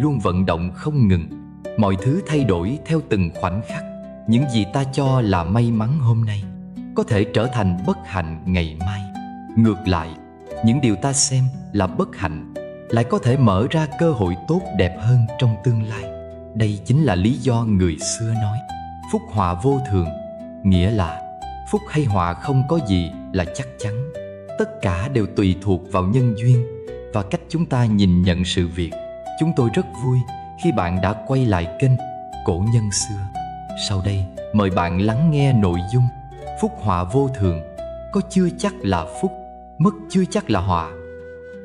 luôn vận động không ngừng. Mọi thứ thay đổi theo từng khoảnh khắc. Những gì ta cho là may mắn hôm nay có thể trở thành bất hạnh ngày mai. Ngược lại, những điều ta xem là bất hạnh lại có thể mở ra cơ hội tốt đẹp hơn trong tương lai. Đây chính là lý do người xưa nói phúc họa vô thường, nghĩa là phúc hay họa không có gì là chắc chắn. Tất cả đều tùy thuộc vào nhân duyên và cách chúng ta nhìn nhận sự việc. Chúng tôi rất vui khi bạn đã quay lại kênh Cổ Nhân Xưa. Sau đây, mời bạn lắng nghe nội dung phúc họa vô thường, có chưa chắc là phúc, mất chưa chắc là họa.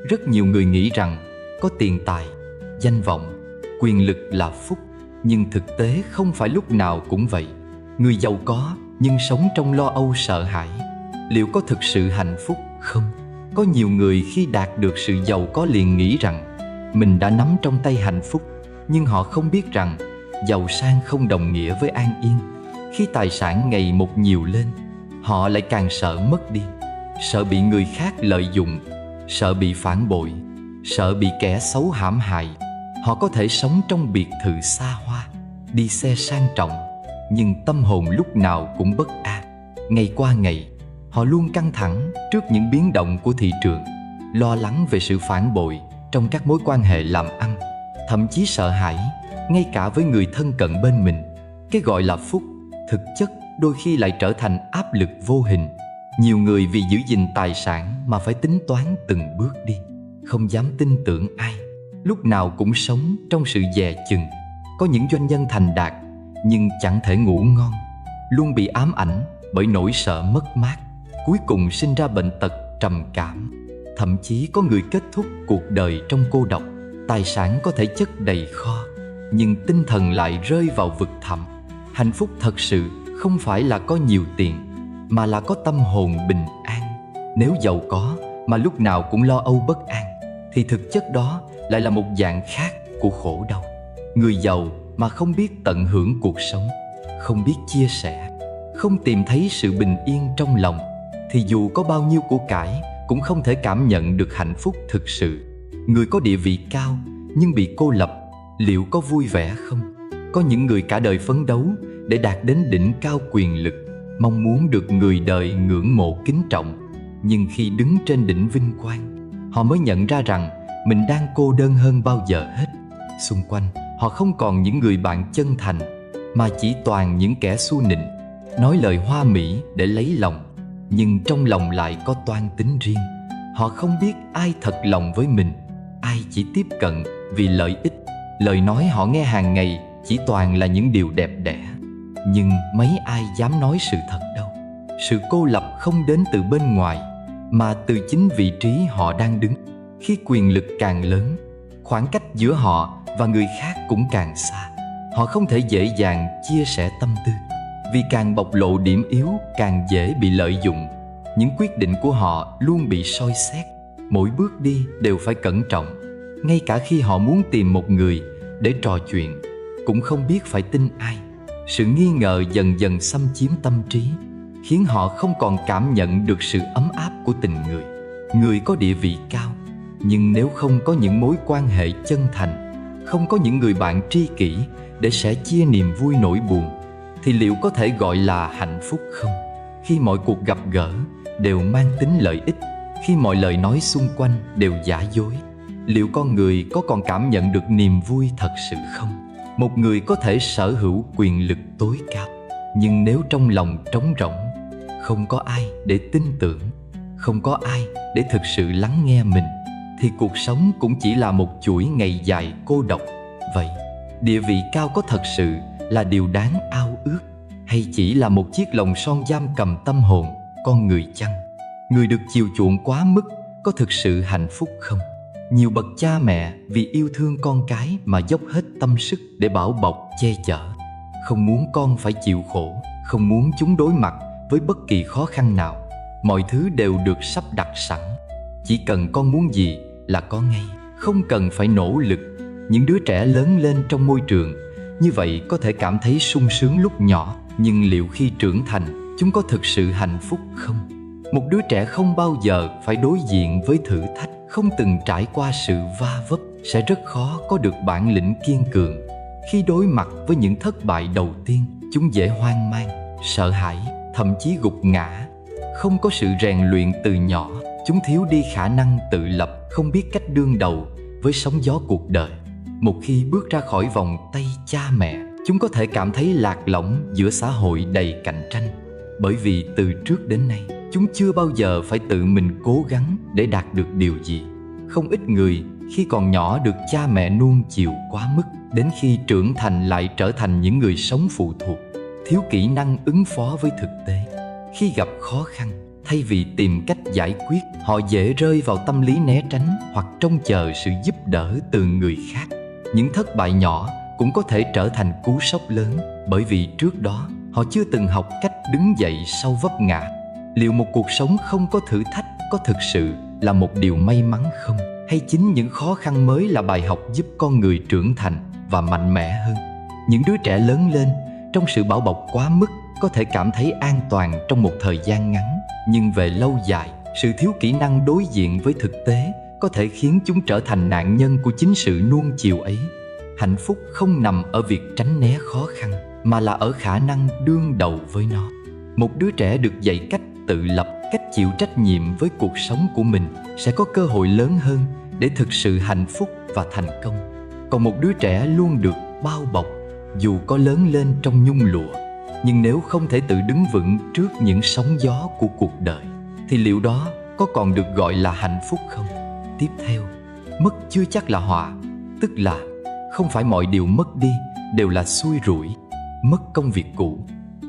Rất nhiều người nghĩ rằng có tiền tài, danh vọng, quyền lực là phúc, nhưng thực tế không phải lúc nào cũng vậy. Người giàu có nhưng sống trong lo âu sợ hãi, liệu có thực sự hạnh phúc không? Có nhiều người khi đạt được sự giàu có liền nghĩ rằng mình đã nắm trong tay hạnh phúc, nhưng họ không biết rằng giàu sang không đồng nghĩa với an yên. Khi tài sản ngày một nhiều lên, họ lại càng sợ mất đi, sợ bị người khác lợi dụng, sợ bị phản bội, sợ bị kẻ xấu hãm hại. Họ có thể sống trong biệt thự xa hoa, đi xe sang trọng, nhưng tâm hồn lúc nào cũng bất an. Ngày qua ngày, họ luôn căng thẳng trước những biến động của thị trường, lo lắng về sự phản bội trong các mối quan hệ làm ăn, thậm chí sợ hãi ngay cả với người thân cận bên mình. Cái gọi là phúc, thực chất đôi khi lại trở thành áp lực vô hình. Nhiều người vì giữ gìn tài sản mà phải tính toán từng bước đi, không dám tin tưởng ai, lúc nào cũng sống trong sự dè chừng. Có những doanh nhân thành đạt nhưng chẳng thể ngủ ngon, luôn bị ám ảnh bởi nỗi sợ mất mát, cuối cùng sinh ra bệnh tật trầm cảm. Thậm chí có người kết thúc cuộc đời trong cô độc. Tài sản có thể chất đầy kho, nhưng tinh thần lại rơi vào vực thẳm. Hạnh phúc thật sự không phải là có nhiều tiền, mà là có tâm hồn bình an. Nếu giàu có mà lúc nào cũng lo âu bất an, thì thực chất đó lại là một dạng khác của khổ đau. Người giàu mà không biết tận hưởng cuộc sống, không biết chia sẻ, không tìm thấy sự bình yên trong lòng, thì dù có bao nhiêu của cải cũng không thể cảm nhận được hạnh phúc thực sự. Người có địa vị cao nhưng bị cô lập, liệu có vui vẻ không? Có những người cả đời phấn đấu để đạt đến đỉnh cao quyền lực, mong muốn được người đời ngưỡng mộ kính trọng. Nhưng khi đứng trên đỉnh vinh quang, họ mới nhận ra rằng mình đang cô đơn hơn bao giờ hết. Xung quanh, họ không còn những người bạn chân thành, mà chỉ toàn những kẻ xu nịnh, nói lời hoa mỹ để lấy lòng, nhưng trong lòng lại có toan tính riêng. Họ không biết ai thật lòng với mình, ai chỉ tiếp cận vì lợi ích. Lời nói họ nghe hàng ngày chỉ toàn là những điều đẹp đẽ, nhưng mấy ai dám nói sự thật đâu. Sự cô lập không đến từ bên ngoài, mà từ chính vị trí họ đang đứng. Khi quyền lực càng lớn, khoảng cách giữa họ và người khác cũng càng xa. Họ không thể dễ dàng chia sẻ tâm tư, vì càng bộc lộ điểm yếu càng dễ bị lợi dụng. Những quyết định của họ luôn bị soi xét, mỗi bước đi đều phải cẩn trọng. Ngay cả khi họ muốn tìm một người để trò chuyện, cũng không biết phải tin ai. Sự nghi ngờ dần dần xâm chiếm tâm trí, khiến họ không còn cảm nhận được sự ấm áp của tình người. Người có địa vị cao, nhưng nếu không có những mối quan hệ chân thành, không có những người bạn tri kỷ để sẻ chia niềm vui nỗi buồn, thì liệu có thể gọi là hạnh phúc không? Khi mọi cuộc gặp gỡ đều mang tính lợi ích, khi mọi lời nói xung quanh đều giả dối, liệu con người có còn cảm nhận được niềm vui thật sự không? Một người có thể sở hữu quyền lực tối cao, nhưng nếu trong lòng trống rỗng, không có ai để tin tưởng, không có ai để thực sự lắng nghe mình, thì cuộc sống cũng chỉ là một chuỗi ngày dài cô độc. Vậy, địa vị cao có thật sự là điều đáng ao ước, hay chỉ là một chiếc lồng son giam cầm tâm hồn con người chăng? Người được chiều chuộng quá mức có thực sự hạnh phúc không? Nhiều bậc cha mẹ vì yêu thương con cái mà dốc hết tâm sức để bảo bọc, che chở, không muốn con phải chịu khổ, không muốn chúng đối mặt với bất kỳ khó khăn nào. Mọi thứ đều được sắp đặt sẵn, chỉ cần con muốn gì là có ngay, không cần phải nỗ lực. Những đứa trẻ lớn lên trong môi trường như vậy có thể cảm thấy sung sướng lúc nhỏ, nhưng liệu khi trưởng thành, chúng có thực sự hạnh phúc không? Một đứa trẻ không bao giờ phải đối diện với thử thách, không từng trải qua sự va vấp, sẽ rất khó có được bản lĩnh kiên cường. Khi đối mặt với những thất bại đầu tiên, chúng dễ hoang mang, sợ hãi, thậm chí gục ngã. Không có sự rèn luyện từ nhỏ, chúng thiếu đi khả năng tự lập, không biết cách đương đầu với sóng gió cuộc đời. Một khi bước ra khỏi vòng tay cha mẹ, chúng có thể cảm thấy lạc lõng giữa xã hội đầy cạnh tranh. Bởi vì từ trước đến nay, chúng chưa bao giờ phải tự mình cố gắng để đạt được điều gì. Không ít người khi còn nhỏ được cha mẹ nuông chiều quá mức, đến khi trưởng thành lại trở thành những người sống phụ thuộc, thiếu kỹ năng ứng phó với thực tế. Khi gặp khó khăn, thay vì tìm cách giải quyết, họ dễ rơi vào tâm lý né tránh hoặc trông chờ sự giúp đỡ từ người khác. Những thất bại nhỏ cũng có thể trở thành cú sốc lớn, bởi vì trước đó họ chưa từng học cách đứng dậy sau vấp ngã. Liệu một cuộc sống không có thử thách có thực sự là một điều may mắn không? Hay chính những khó khăn mới là bài học giúp con người trưởng thành và mạnh mẽ hơn? Những đứa trẻ lớn lên trong sự bảo bọc quá mức có thể cảm thấy an toàn trong một thời gian ngắn, nhưng về lâu dài, sự thiếu kỹ năng đối diện với thực tế có thể khiến chúng trở thành nạn nhân của chính sự nuông chiều ấy. Hạnh phúc không nằm ở việc tránh né khó khăn, mà là ở khả năng đương đầu với nó. Một đứa trẻ được dạy cách tự lập, cách chịu trách nhiệm với cuộc sống của mình sẽ có cơ hội lớn hơn để thực sự hạnh phúc và thành công. Còn một đứa trẻ luôn được bao bọc, dù có lớn lên trong nhung lụa, nhưng nếu không thể tự đứng vững trước những sóng gió của cuộc đời, thì liệu đó có còn được gọi là hạnh phúc không? Tiếp theo, mất chưa chắc là họa, tức là không phải mọi điều mất đi đều là xui rủi. Mất công việc cũ,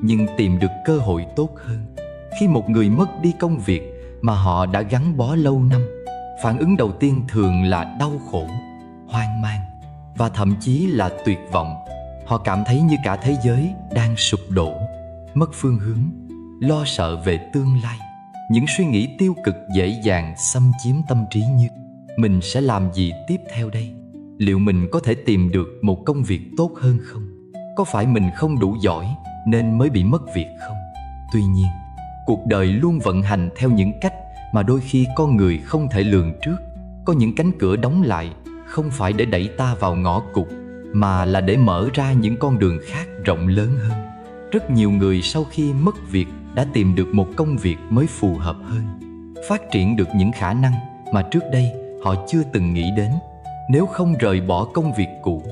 nhưng tìm được cơ hội tốt hơn. Khi một người mất đi công việc mà họ đã gắn bó lâu năm, phản ứng đầu tiên thường là đau khổ, hoang mang và thậm chí là tuyệt vọng. Họ cảm thấy như cả thế giới đang sụp đổ, mất phương hướng, lo sợ về tương lai. Những suy nghĩ tiêu cực dễ dàng xâm chiếm tâm trí như: mình sẽ làm gì tiếp theo đây? Liệu mình có thể tìm được một công việc tốt hơn không? Có phải mình không đủ giỏi nên mới bị mất việc không? Tuy nhiên, cuộc đời luôn vận hành theo những cách mà đôi khi con người không thể lường trước. Có những cánh cửa đóng lại không phải để đẩy ta vào ngõ cụt, mà là để mở ra những con đường khác rộng lớn hơn. Rất nhiều người sau khi mất việc đã tìm được một công việc mới phù hợp hơn, phát triển được những khả năng mà trước đây họ chưa từng nghĩ đến. Nếu không rời bỏ công việc cũ,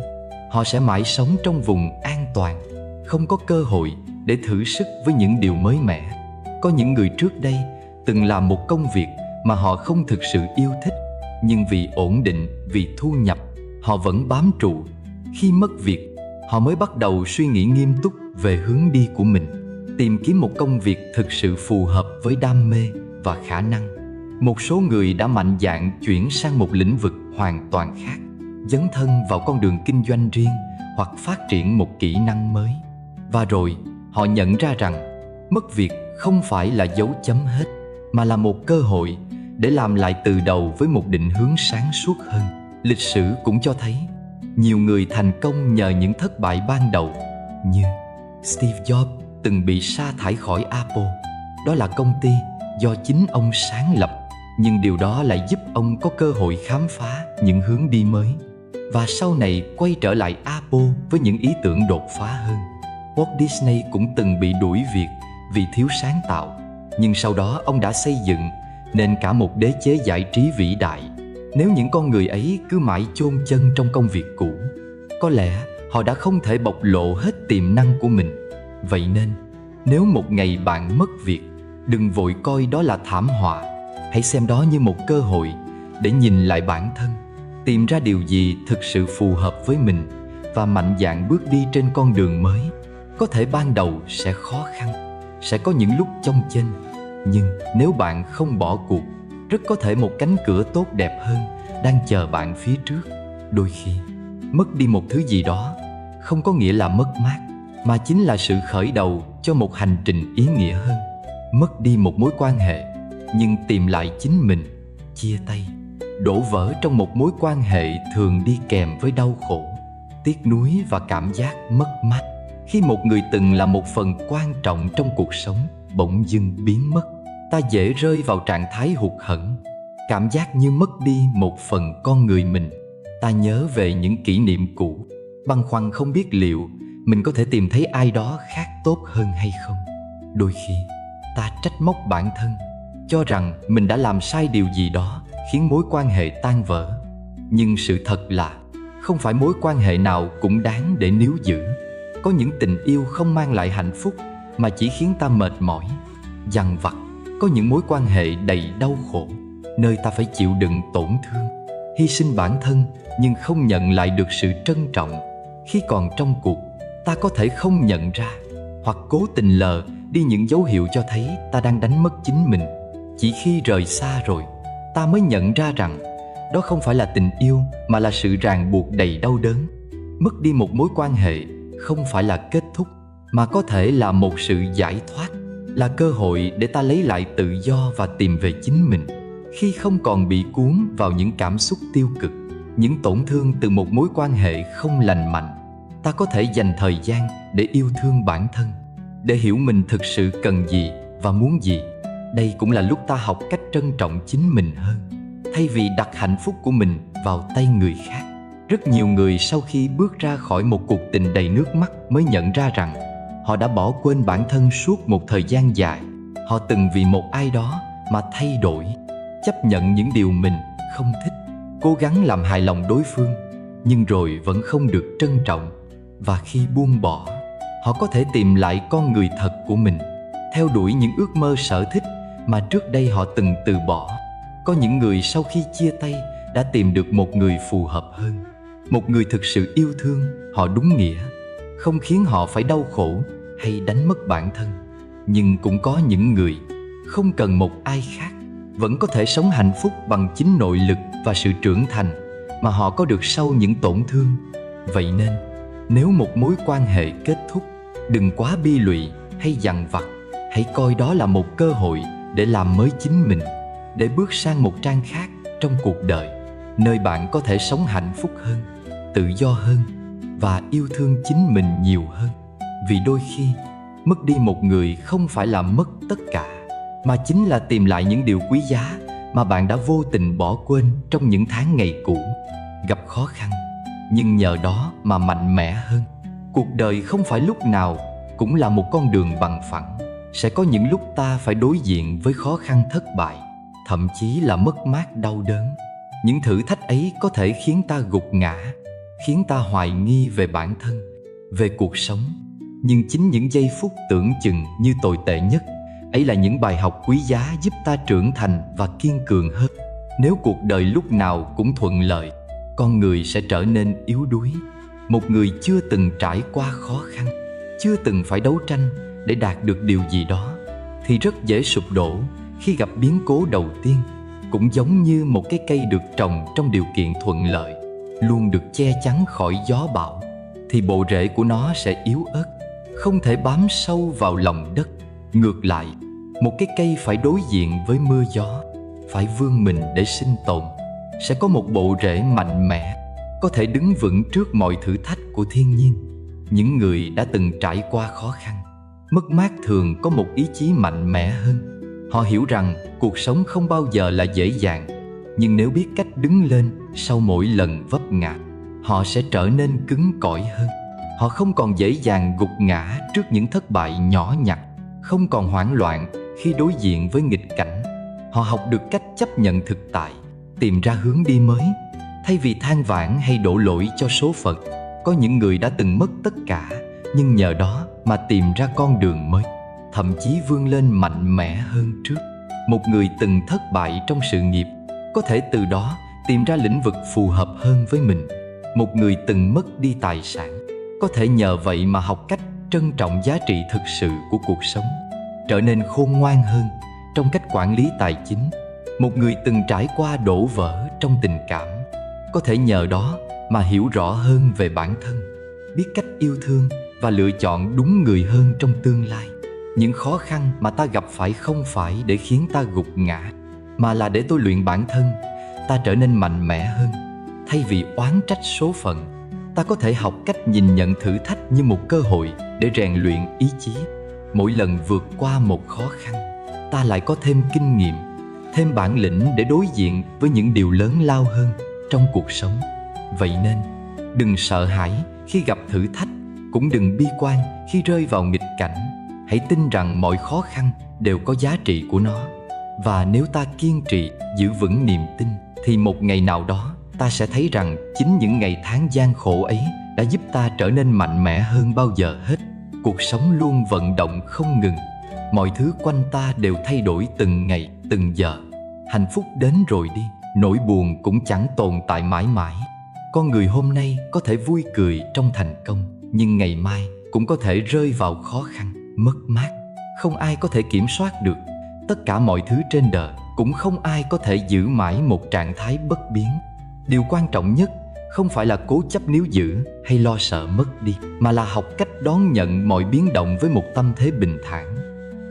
họ sẽ mãi sống trong vùng an toàn, không có cơ hội để thử sức với những điều mới mẻ. Có những người trước đây từng làm một công việc mà họ không thực sự yêu thích, nhưng vì ổn định, vì thu nhập, họ vẫn bám trụ. Khi mất việc, họ mới bắt đầu suy nghĩ nghiêm túc về hướng đi của mình, tìm kiếm một công việc thực sự phù hợp với đam mê và khả năng. Một số người đã mạnh dạn chuyển sang một lĩnh vực hoàn toàn khác, dấn thân vào con đường kinh doanh riêng hoặc phát triển một kỹ năng mới. Và rồi, họ nhận ra rằng mất việc không phải là dấu chấm hết, mà là một cơ hội để làm lại từ đầu với một định hướng sáng suốt hơn. Lịch sử cũng cho thấy nhiều người thành công nhờ những thất bại ban đầu, như Steve Jobs từng bị sa thải khỏi Apple. Đó là công ty do chính ông sáng lập, nhưng điều đó lại giúp ông có cơ hội khám phá những hướng đi mới, và sau này quay trở lại Apple với những ý tưởng đột phá hơn. Walt Disney cũng từng bị đuổi việc vì thiếu sáng tạo, nhưng sau đó ông đã xây dựng nên cả một đế chế giải trí vĩ đại. Nếu những con người ấy cứ mãi chôn chân trong công việc cũ, có lẽ họ đã không thể bộc lộ hết tiềm năng của mình. Vậy nên, nếu một ngày bạn mất việc, đừng vội coi đó là thảm họa. Hãy xem đó như một cơ hội để nhìn lại bản thân, tìm ra điều gì thực sự phù hợp với mình và mạnh dạn bước đi trên con đường mới. Có thể ban đầu sẽ khó khăn, sẽ có những lúc chông chênh, nhưng nếu bạn không bỏ cuộc, rất có thể một cánh cửa tốt đẹp hơn đang chờ bạn phía trước. Đôi khi, mất đi một thứ gì đó không có nghĩa là mất mát, mà chính là sự khởi đầu cho một hành trình ý nghĩa hơn. Mất đi một mối quan hệ, nhưng tìm lại chính mình. Chia tay, đổ vỡ trong một mối quan hệ thường đi kèm với đau khổ, tiếc nuối và cảm giác mất mát. Khi một người từng là một phần quan trọng trong cuộc sống bỗng dưng biến mất, ta dễ rơi vào trạng thái hụt hẫng, cảm giác như mất đi một phần con người mình. Ta nhớ về những kỷ niệm cũ, băn khoăn không biết liệu mình có thể tìm thấy ai đó khác tốt hơn hay không. Đôi khi ta trách móc bản thân, cho rằng mình đã làm sai điều gì đó khiến mối quan hệ tan vỡ. Nhưng sự thật là không phải mối quan hệ nào cũng đáng để níu giữ. Có những tình yêu không mang lại hạnh phúc mà chỉ khiến ta mệt mỏi, dằn vặt. Có những mối quan hệ đầy đau khổ, nơi ta phải chịu đựng tổn thương, hy sinh bản thân nhưng không nhận lại được sự trân trọng. Khi còn trong cuộc, ta có thể không nhận ra hoặc cố tình lờ đi những dấu hiệu cho thấy ta đang đánh mất chính mình. Chỉ khi rời xa rồi, ta mới nhận ra rằng đó không phải là tình yêu mà là sự ràng buộc đầy đau đớn. Mất đi một mối quan hệ không phải là kết thúc, mà có thể là một sự giải thoát, là cơ hội để ta lấy lại tự do và tìm về chính mình. Khi không còn bị cuốn vào những cảm xúc tiêu cực, những tổn thương từ một mối quan hệ không lành mạnh, ta có thể dành thời gian để yêu thương bản thân, để hiểu mình thực sự cần gì và muốn gì. Đây cũng là lúc ta học cách trân trọng chính mình hơn, thay vì đặt hạnh phúc của mình vào tay người khác. Rất nhiều người sau khi bước ra khỏi một cuộc tình đầy nước mắt mới nhận ra rằng họ đã bỏ quên bản thân suốt một thời gian dài. Họ từng vì một ai đó mà thay đổi, chấp nhận những điều mình không thích, cố gắng làm hài lòng đối phương, nhưng rồi vẫn không được trân trọng. Và khi buông bỏ, họ có thể tìm lại con người thật của mình, theo đuổi những ước mơ sở thích mà trước đây họ từng từ bỏ. Có những người sau khi chia tay đã tìm được một người phù hợp hơn, một người thực sự yêu thương họ đúng nghĩa, không khiến họ phải đau khổ hay đánh mất bản thân. Nhưng cũng có những người không cần một ai khác, vẫn có thể sống hạnh phúc bằng chính nội lực và sự trưởng thành mà họ có được sau những tổn thương. Vậy nên, nếu một mối quan hệ kết thúc, đừng quá bi lụy hay dằn vặt. Hãy coi đó là một cơ hội để làm mới chính mình, để bước sang một trang khác trong cuộc đời, nơi bạn có thể sống hạnh phúc hơn, tự do hơn và yêu thương chính mình nhiều hơn. Vì đôi khi, mất đi một người không phải là mất tất cả, mà chính là tìm lại những điều quý giá mà bạn đã vô tình bỏ quên trong những tháng ngày cũ. Gặp khó khăn, nhưng nhờ đó mà mạnh mẽ hơn. Cuộc đời không phải lúc nào cũng là một con đường bằng phẳng. Sẽ có những lúc ta phải đối diện với khó khăn, thất bại, thậm chí là mất mát, đau đớn. Những thử thách ấy có thể khiến ta gục ngã, khiến ta hoài nghi về bản thân, về cuộc sống. Nhưng chính những giây phút tưởng chừng như tồi tệ nhất ấy là những bài học quý giá giúp ta trưởng thành và kiên cường hơn. Nếu cuộc đời lúc nào cũng thuận lợi, con người sẽ trở nên yếu đuối. Một người chưa từng trải qua khó khăn, chưa từng phải đấu tranh để đạt được điều gì đó, thì rất dễ sụp đổ khi gặp biến cố đầu tiên. Cũng giống như một cái cây được trồng trong điều kiện thuận lợi, luôn được che chắn khỏi gió bão, thì bộ rễ của nó sẽ yếu ớt, không thể bám sâu vào lòng đất. Ngược lại, một cái cây phải đối diện với mưa gió, phải vươn mình để sinh tồn, sẽ có một bộ rễ mạnh mẽ, có thể đứng vững trước mọi thử thách của thiên nhiên. Những người đã từng trải qua khó khăn, mất mát thường có một ý chí mạnh mẽ hơn. Họ hiểu rằng cuộc sống không bao giờ là dễ dàng, nhưng nếu biết cách đứng lên sau mỗi lần vấp ngã, họ sẽ trở nên cứng cỏi hơn. Họ không còn dễ dàng gục ngã trước những thất bại nhỏ nhặt, không còn hoảng loạn khi đối diện với nghịch cảnh. Họ học được cách chấp nhận thực tại, tìm ra hướng đi mới, thay vì than vãn hay đổ lỗi cho số phận. Có những người đã từng mất tất cả, nhưng nhờ đó mà tìm ra con đường mới, thậm chí vươn lên mạnh mẽ hơn trước. Một người từng thất bại trong sự nghiệp có thể từ đó tìm ra lĩnh vực phù hợp hơn với mình. Một người từng mất đi tài sản có thể nhờ vậy mà học cách trân trọng giá trị thực sự của cuộc sống, trở nên khôn ngoan hơn trong cách quản lý tài chính. Một người từng trải qua đổ vỡ trong tình cảm có thể nhờ đó mà hiểu rõ hơn về bản thân, biết cách yêu thương và lựa chọn đúng người hơn trong tương lai. Những khó khăn mà ta gặp phải không phải để khiến ta gục ngã, mà là để tôi luyện bản thân, ta trở nên mạnh mẽ hơn. Thay vì oán trách số phận, ta có thể học cách nhìn nhận thử thách như một cơ hội để rèn luyện ý chí. Mỗi lần vượt qua một khó khăn, ta lại có thêm kinh nghiệm, thêm bản lĩnh để đối diện với những điều lớn lao hơn trong cuộc sống. Vậy nên, đừng sợ hãi khi gặp thử thách, cũng đừng bi quan khi rơi vào nghịch cảnh. Hãy tin rằng mọi khó khăn đều có giá trị của nó. Và nếu ta kiên trì, giữ vững niềm tin, thì một ngày nào đó ta sẽ thấy rằng chính những ngày tháng gian khổ ấy đã giúp ta trở nên mạnh mẽ hơn bao giờ hết. Cuộc sống luôn vận động không ngừng. Mọi thứ quanh ta đều thay đổi từng ngày, từng giờ. Hạnh phúc đến rồi đi, nỗi buồn cũng chẳng tồn tại mãi mãi. Con người hôm nay có thể vui cười trong thành công, nhưng ngày mai cũng có thể rơi vào khó khăn, mất mát. Không ai có thể kiểm soát được. Tất cả mọi thứ trên đời cũng không ai có thể giữ mãi một trạng thái bất biến. Điều quan trọng nhất không phải là cố chấp níu giữ hay lo sợ mất đi, mà là học cách đón nhận mọi biến động với một tâm thế bình thản.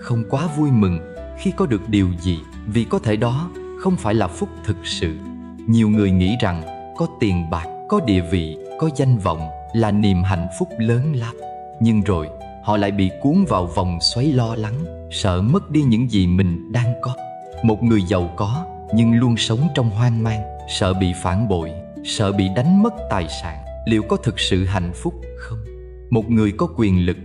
Không quá vui mừng khi có được điều gì, vì có thể đó không phải là phúc thực sự. Nhiều người nghĩ rằng có tiền bạc, có địa vị, có danh vọng là niềm hạnh phúc lớn lao. Nhưng rồi họ lại bị cuốn vào vòng xoáy lo lắng, sợ mất đi những gì mình đang có. Một người giàu có nhưng luôn sống trong hoang mang, sợ bị phản bội, sợ bị đánh mất tài sản, liệu có thực sự hạnh phúc không? Một người có quyền lực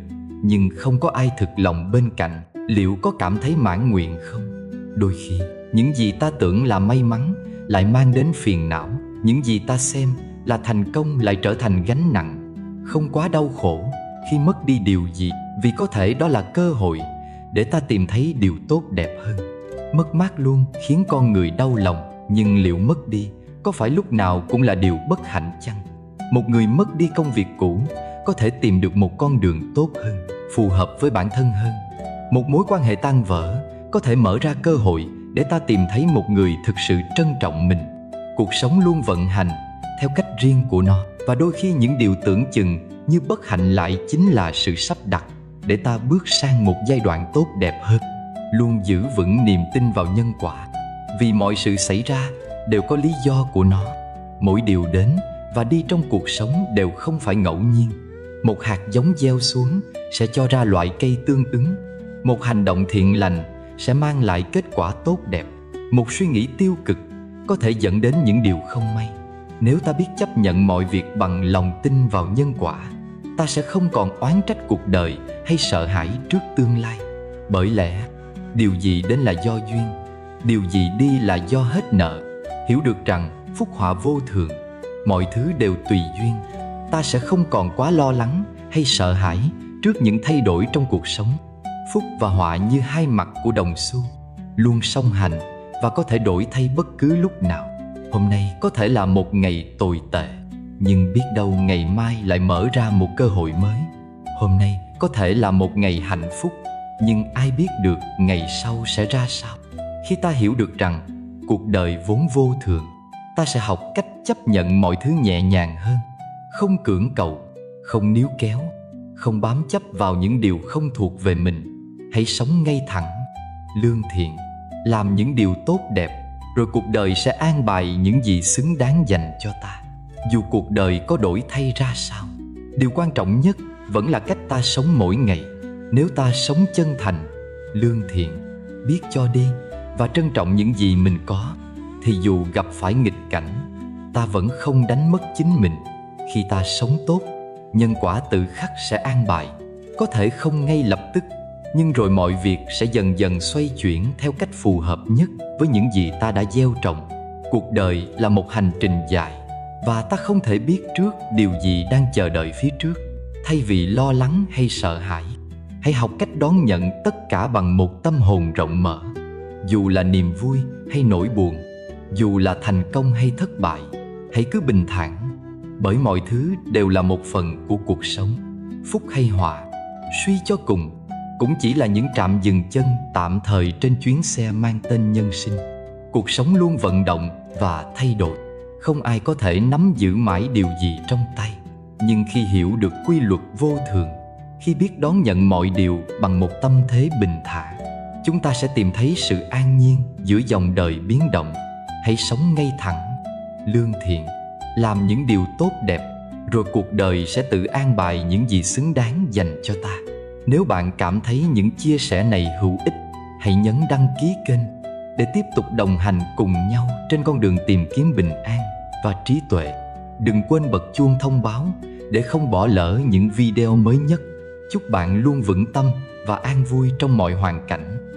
nhưng không có ai thực lòng bên cạnh, liệu có cảm thấy mãn nguyện không? Đôi khi, những gì ta tưởng là may mắn lại mang đến phiền não. Những gì ta xem là thành công lại trở thành gánh nặng. Không quá đau khổ khi mất đi điều gì, vì có thể đó là cơ hội để ta tìm thấy điều tốt đẹp hơn. Mất mát luôn khiến con người đau lòng, nhưng liệu mất đi có phải lúc nào cũng là điều bất hạnh chăng? Một người mất đi công việc cũ có thể tìm được một con đường tốt hơn, phù hợp với bản thân hơn. Một mối quan hệ tan vỡ có thể mở ra cơ hội để ta tìm thấy một người thực sự trân trọng mình. Cuộc sống luôn vận hành theo cách riêng của nó, và đôi khi những điều tưởng chừng như bất hạnh lại chính là sự sắp đặt để ta bước sang một giai đoạn tốt đẹp hơn. Luôn giữ vững niềm tin vào nhân quả, vì mọi sự xảy ra đều có lý do của nó. Mỗi điều đến và đi trong cuộc sống đều không phải ngẫu nhiên. Một hạt giống gieo xuống sẽ cho ra loại cây tương ứng. Một hành động thiện lành sẽ mang lại kết quả tốt đẹp. Một suy nghĩ tiêu cực có thể dẫn đến những điều không may. Nếu ta biết chấp nhận mọi việc bằng lòng tin vào nhân quả, ta sẽ không còn oán trách cuộc đời hay sợ hãi trước tương lai. Bởi lẽ, điều gì đến là do duyên, điều gì đi là do hết nợ. Hiểu được rằng phúc họa vô thường, mọi thứ đều tùy duyên, ta sẽ không còn quá lo lắng hay sợ hãi trước những thay đổi trong cuộc sống. Phúc và họa như hai mặt của đồng xu, luôn song hành và có thể đổi thay bất cứ lúc nào. Hôm nay có thể là một ngày tồi tệ, nhưng biết đâu ngày mai lại mở ra một cơ hội mới. Hôm nay có thể là một ngày hạnh phúc, nhưng ai biết được ngày sau sẽ ra sao. Khi ta hiểu được rằng cuộc đời vốn vô thường, ta sẽ học cách chấp nhận mọi thứ nhẹ nhàng hơn. Không cưỡng cầu, không níu kéo, không bám chấp vào những điều không thuộc về mình. Hãy sống ngay thẳng, lương thiện, làm những điều tốt đẹp, rồi cuộc đời sẽ an bài những gì xứng đáng dành cho ta. Dù cuộc đời có đổi thay ra sao, điều quan trọng nhất vẫn là cách ta sống mỗi ngày. Nếu ta sống chân thành, lương thiện, biết cho đi và trân trọng những gì mình có, thì dù gặp phải nghịch cảnh, ta vẫn không đánh mất chính mình. Khi ta sống tốt, nhân quả tự khắc sẽ an bài. Có thể không ngay lập tức, nhưng rồi mọi việc sẽ dần dần xoay chuyển theo cách phù hợp nhất với những gì ta đã gieo trồng. Cuộc đời là một hành trình dài, và ta không thể biết trước điều gì đang chờ đợi phía trước. Thay vì lo lắng hay sợ hãi, hãy học cách đón nhận tất cả bằng một tâm hồn rộng mở. Dù là niềm vui hay nỗi buồn, dù là thành công hay thất bại, hãy cứ bình thản, bởi mọi thứ đều là một phần của cuộc sống. Phúc hay họa, suy cho cùng, cũng chỉ là những trạm dừng chân tạm thời trên chuyến xe mang tên nhân sinh. Cuộc sống luôn vận động và thay đổi. Không ai có thể nắm giữ mãi điều gì trong tay. Nhưng khi hiểu được quy luật vô thường, khi biết đón nhận mọi điều bằng một tâm thế bình thản, chúng ta sẽ tìm thấy sự an nhiên giữa dòng đời biến động. Hãy sống ngay thẳng, lương thiện, làm những điều tốt đẹp, rồi cuộc đời sẽ tự an bài những gì xứng đáng dành cho ta. Nếu bạn cảm thấy những chia sẻ này hữu ích, hãy nhấn đăng ký kênh để tiếp tục đồng hành cùng nhau trên con đường tìm kiếm bình an và trí tuệ. Đừng quên bật chuông thông báo để không bỏ lỡ những video mới nhất. Chúc bạn luôn vững tâm và an vui trong mọi hoàn cảnh.